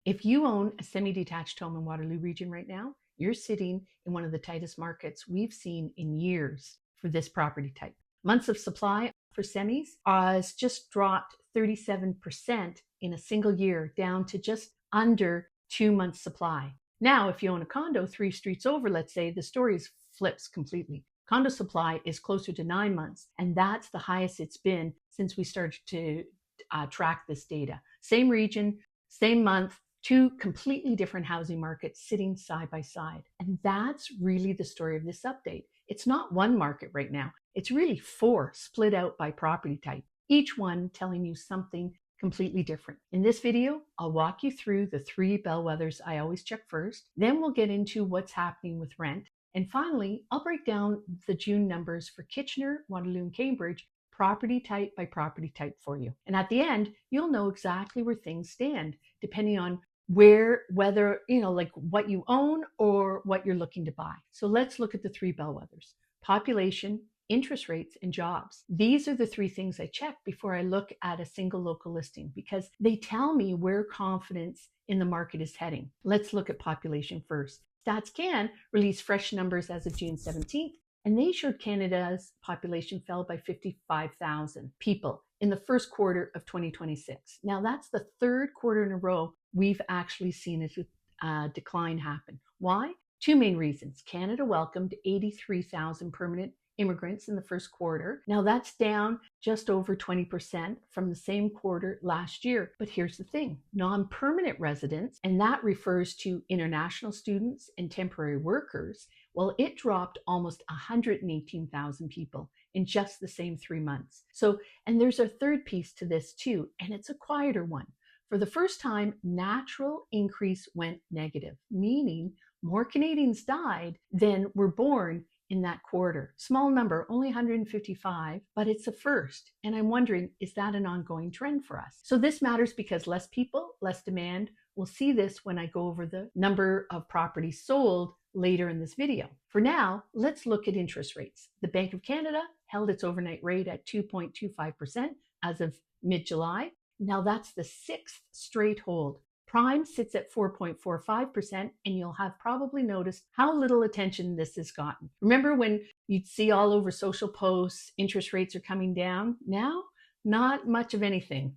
If you own a semi-detached home in Waterloo region right now, you're sitting in one of the tightest markets we've seen in years for this property type. Months of supply for semis has just dropped 37% in a single year, down to just under 2 months supply. Now, if you own a condo 3 streets over, let's say, the story flips completely. Condo supply is closer to 9 months, and that's the highest it's been since we started to track this data. Same region, same month, 2 completely different housing markets sitting side by side. And that's really the story of this update. It's not one market right now. It's really 4 split out by property type, each one telling you something completely different. In this video, I'll walk you through the 3 bellwethers I always check first. Then we'll get into what's happening with rent. And finally, I'll break down the June numbers for Kitchener, Waterloo, and Cambridge, property type by property type for you. And at the end, you'll know exactly where things stand, depending on whether, like what you own or what you're looking to buy. So let's look at the 3 bellwethers: population, interest rates, and jobs. These are the 3 things I check before I look at a single local listing, because they tell me where confidence in the market is heading. Let's look at population first. StatsCan released fresh numbers as of June 17th, and they showed Canada's population fell by 55,000 people in the first quarter of 2026. Now, that's the 3rd quarter in a row we've actually seen a decline happen. Why? 2 main reasons. Canada welcomed 83,000 permanent immigrants in the first quarter. Now that's down just over 20% from the same quarter last year. But here's the thing: non-permanent residents, and that refers to international students and temporary workers, well, it dropped almost 118,000 people in just the same 3 months. And there's a 3rd piece to this too, and it's a quieter one. For the first time, natural increase went negative, meaning more Canadians died than were born in that quarter. Small number, only 155, but it's a first. And I'm wondering, is that an ongoing trend for us? So this matters because less people, less demand. We'll see this when I go over the number of properties sold later in this video. For now, let's look at interest rates. The Bank of Canada held its overnight rate at 2.25% as of mid-July. Now that's the 6th straight hold. Prime sits at 4.45%, and you'll have probably noticed how little attention this has gotten. Remember when you'd see all over social posts, interest rates are coming down? Now, not much of anything,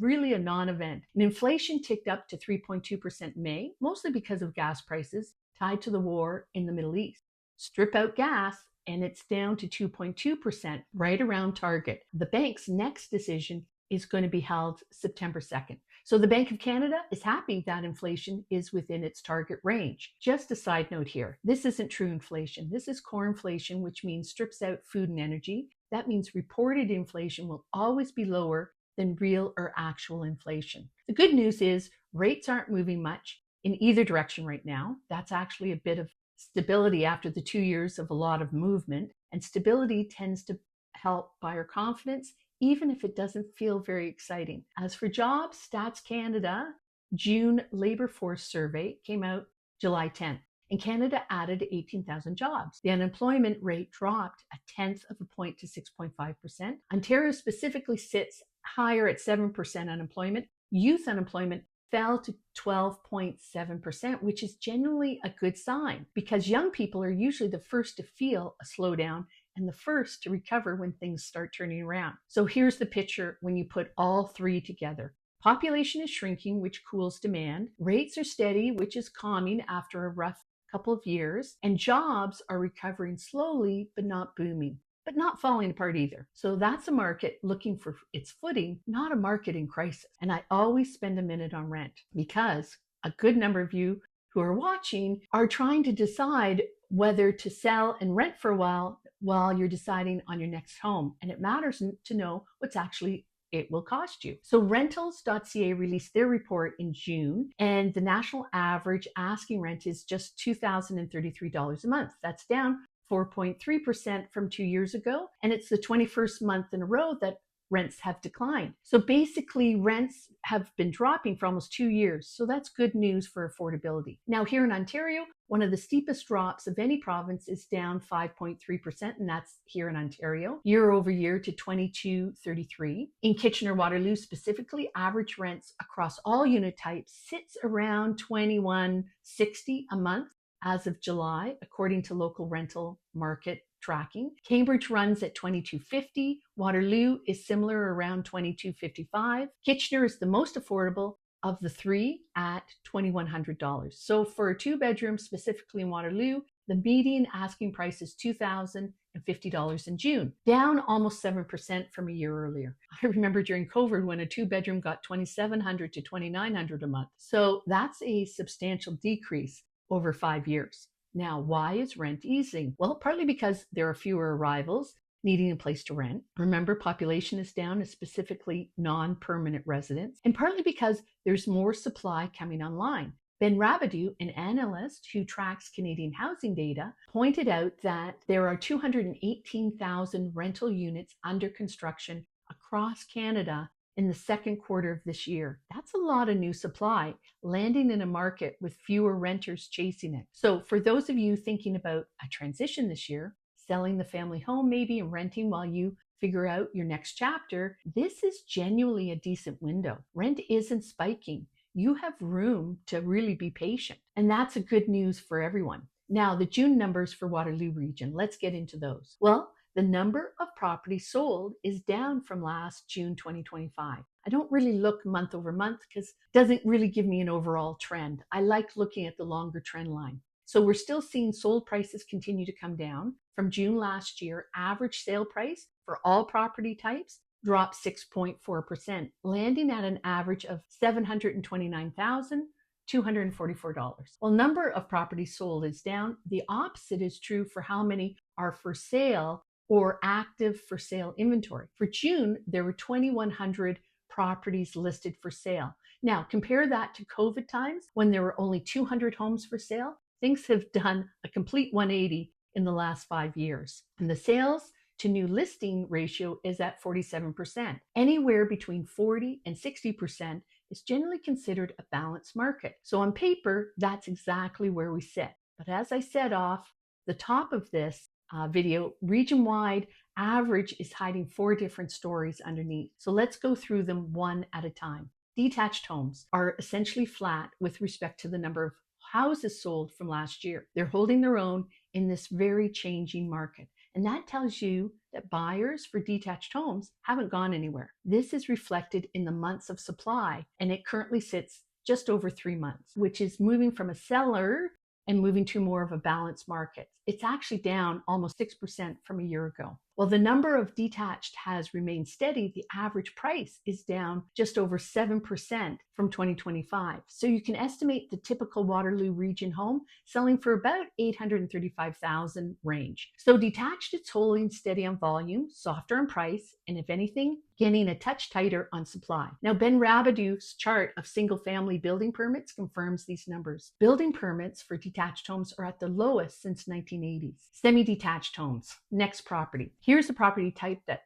really a non-event. And inflation ticked up to 3.2% in May, mostly because of gas prices tied to the war in the Middle East. Strip out gas, and it's down to 2.2%, right around target. The bank's next decision is going to be held September 2nd. So the Bank of Canada is happy that inflation is within its target range. Just a side note here, this isn't true inflation. This is core inflation, which means strips out food and energy. That means reported inflation will always be lower than real or actual inflation. The good news is rates aren't moving much in either direction right now. That's actually a bit of stability after the 2 years of a lot of movement, and stability tends to help buyer confidence, even if it doesn't feel very exciting. As for jobs, Stats Canada June labor force survey came out July 10th, and Canada added 18,000 jobs. The unemployment rate dropped a 1/10 of a point to 6.5%. Ontario specifically sits higher at 7% unemployment. Youth unemployment fell to 12.7%, which is generally a good sign because young people are usually the first to feel a slowdown and the first to recover when things start turning around. So here's the picture when you put all 3 together. Population is shrinking, which cools demand. Rates are steady, which is calming after a rough couple of years. And jobs are recovering slowly, but not booming, but not falling apart either. So that's a market looking for its footing, not a market in crisis. And I always spend a minute on rent because a good number of you who are watching are trying to decide whether to sell and rent for a while you're deciding on your next home. And it matters to know what's actually it will cost you. So rentals.ca released their report in June, and the national average asking rent is just $2,033 a month. That's down 4.3% from 2 years ago. And it's the 21st month in a row that rents have declined. So basically, rents have been dropping for almost 2 years. So that's good news for affordability. Now, here in Ontario, one of the steepest drops of any province is down 5.3%, and that's here in Ontario, year over year to 22.33. In Kitchener-Waterloo specifically, average rents across all unit types sits around 21.60 a month as of July, according to local rental market tracking. Cambridge runs at 22.50. Waterloo is similar, around 22.55. Kitchener is the most affordable of the three at $2,100. So for a 2-bedroom, specifically in Waterloo, the median asking price is $2,050 in June, down almost 7% from a year earlier. I remember during COVID when a 2-bedroom got $2,700 to $2,900 a month. So that's a substantial decrease over 5 years. Now, why is rent easing? Well, partly because there are fewer arrivals needing a place to rent. Remember, population is down, specifically non-permanent residents, and partly because there's more supply coming online. Ben Rabideau, an analyst who tracks Canadian housing data, pointed out that there are 218,000 rental units under construction across Canada in the second quarter of this year. That's a lot of new supply landing in a market with fewer renters chasing it. So for those of you thinking about a transition this year, selling the family home maybe and renting while you figure out your next chapter, this is genuinely a decent window. Rent isn't spiking. You have room to really be patient. And that's a good news for everyone. Now, the June numbers for Waterloo region, let's get into those. Well, the number of properties sold is down from last June 2025. I don't really look month over month because it doesn't really give me an overall trend. I like looking at the longer trend line. So we're still seeing sold prices continue to come down. From June last year, average sale price for all property types dropped 6.4%, landing at an average of $729,244. While number of properties sold is down, the opposite is true for how many are for sale or active for sale inventory. For June, there were 2,100 properties listed for sale. Now, compare that to COVID times when there were only 200 homes for sale. Things have done a complete 180 in the last 5 years. And the sales to new listing ratio is at 47%. Anywhere between 40 and 60% is generally considered a balanced market. So on paper, that's exactly where we sit. But as I said off the top of this video, region-wide average is hiding 4 different stories underneath. So let's go through them one at a time. Detached homes are essentially flat with respect to the number of houses sold from last year. They're holding their own in this very changing market. And that tells you that buyers for detached homes haven't gone anywhere. This is reflected in the months of supply, and it currently sits just over 3 months, which is moving from a seller and moving to more of a balanced market. It's actually down almost 6% from a year ago. While the number of detached has remained steady, the average price is down just over 7% from 2025. So you can estimate the typical Waterloo region home selling for about $835,000 range. So detached, it's holding steady on volume, softer on price, and if anything, getting a touch tighter on supply. Now, Ben Rabideau's chart of single-family building permits confirms these numbers. Building permits for detached homes are at the lowest since 1980s. Semi-detached homes, next property. Here's a property type that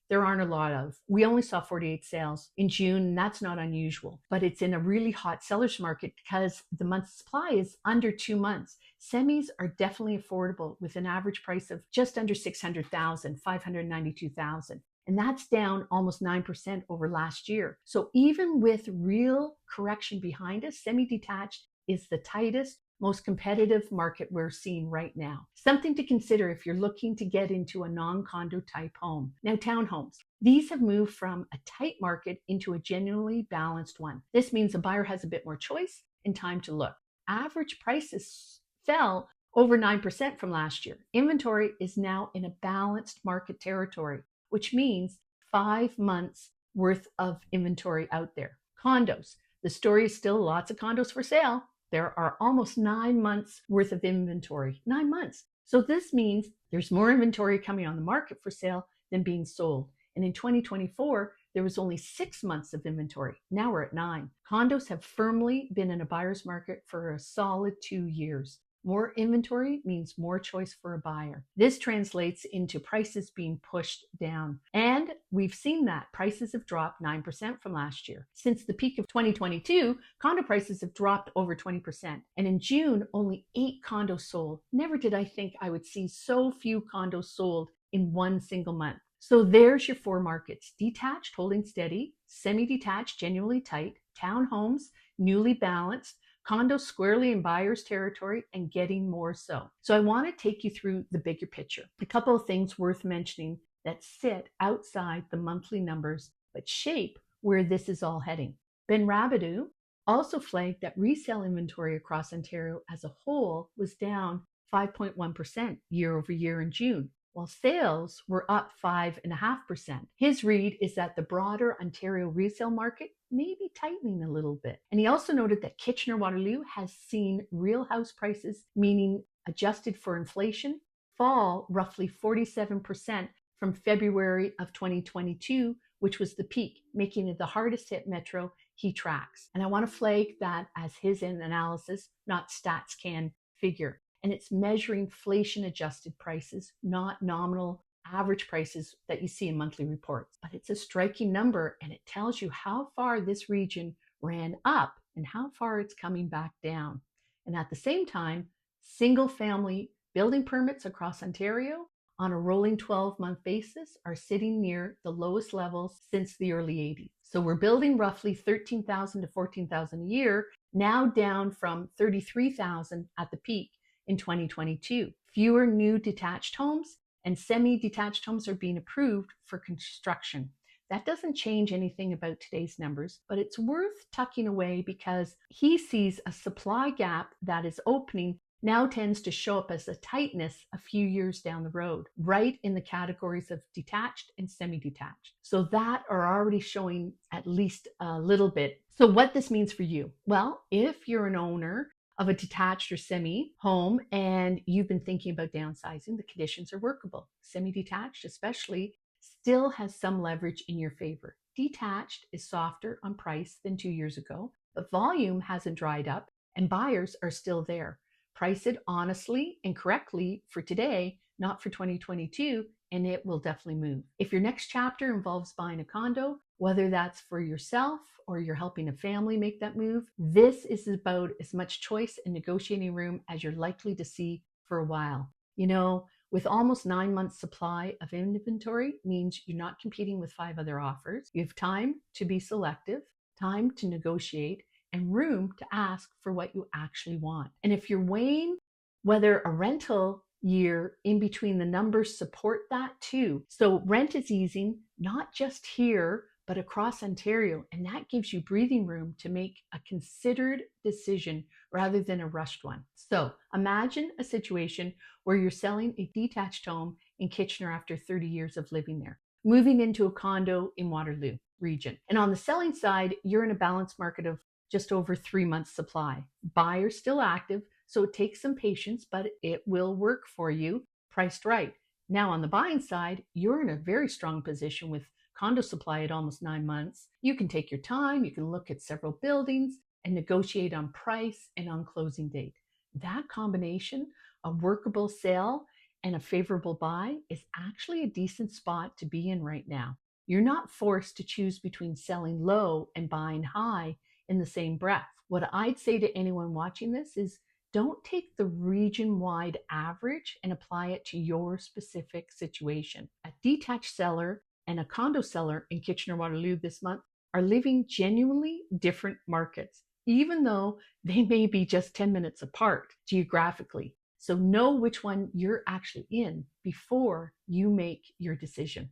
there aren't a lot of. We only saw 48 sales in June, and that's not unusual, but it's in a really hot seller's market because the month's supply is under 2 months. Semis are definitely affordable with an average price of just under $600,000, $592,000. And that's down almost 9% over last year. So even with real correction behind us, semi-detached is the tightest, most competitive market we're seeing right now. Something to consider if you're looking to get into a non-condo type home. Now, townhomes. These have moved from a tight market into a genuinely balanced one. This means a buyer has a bit more choice and time to look. Average prices fell over 9% from last year. Inventory is now in a balanced market territory, which means 5 months worth of inventory out there. Condos. The story is still lots of condos for sale. There are almost 9 months worth of inventory. 9 months. So this means there's more inventory coming on the market for sale than being sold. And in 2024, there was only 6 months of inventory. Now we're at 9. Condos have firmly been in a buyer's market for a solid 2 years. More inventory means more choice for a buyer. This translates into prices being pushed down. And we've seen that prices have dropped 9% from last year. Since the peak of 2022, condo prices have dropped over 20%. And in June, only 8 condos sold. Never did I think I would see so few condos sold in one single month. So there's your 4 markets: detached, holding steady; semi-detached, genuinely tight; townhomes, newly balanced; condos squarely in buyer's territory and getting more so. So I want to take you through the bigger picture. A couple of things worth mentioning that sit outside the monthly numbers but shape where this is all heading. Ben Rabideau also flagged that resale inventory across Ontario as a whole was down 5.1% year over year in June, while sales were up 5.5%. His read is that the broader Ontario resale market may be tightening a little bit. And he also noted that Kitchener-Waterloo has seen real house prices, meaning adjusted for inflation, fall roughly 47% from February of 2022, which was the peak, making it the hardest hit metro he tracks. And I want to flag that as his analysis, not StatsCan figure. And it's measuring inflation-adjusted prices, not nominal average prices that you see in monthly reports. But it's a striking number, and it tells you how far this region ran up and how far it's coming back down. And at the same time, single-family building permits across Ontario on a rolling 12-month basis are sitting near the lowest levels since the early 80s. So we're building roughly 13,000 to 14,000 a year, now down from 33,000 at the peak in 2022. Fewer new detached homes and semi-detached homes are being approved for construction. That doesn't change anything about today's numbers, but it's worth tucking away because he sees a supply gap that is opening now tends to show up as a tightness a few years down the road, right in the categories of detached and semi-detached. So that are already showing at least a little bit. So what this means for you? Well, if you're an owner of a detached or semi home and you've been thinking about downsizing, the conditions are workable. Semi-detached especially still has some leverage in your favor. Detached is softer on price than 2 years ago, but volume hasn't dried up and buyers are still there. Price it honestly and correctly for today, not for 2022, and it will definitely move. If your next chapter involves buying a condo, whether that's for yourself or you're helping a family make that move, this is about as much choice and negotiating room as you're likely to see for a while. You know, with almost 9 months supply of inventory means you're not competing with 5 other offers. You have time to be selective, time to negotiate, and room to ask for what you actually want. And if you're weighing whether a rental year in between the numbers support that too. So rent is easing, not just here, but across Ontario. And that gives you breathing room to make a considered decision rather than a rushed one. So imagine a situation where you're selling a detached home in Kitchener after 30 years of living there, moving into a condo in Waterloo region. And on the selling side, you're in a balanced market of just over 3 months supply. Buyers still active, so it takes some patience, but it will work for you, priced right. Now on the buying side, you're in a very strong position with condo supply at almost 9 months. You can take your time, you can look at several buildings and negotiate on price and on closing date. That combination, a workable sale and a favorable buy, is actually a decent spot to be in right now. You're not forced to choose between selling low and buying high in the same breath. What I'd say to anyone watching this is don't take the region-wide average and apply it to your specific situation. A detached seller and a condo seller in Kitchener-Waterloo this month are living genuinely different markets, even though they may be just 10 minutes apart geographically. So know which one you're actually in before you make your decision.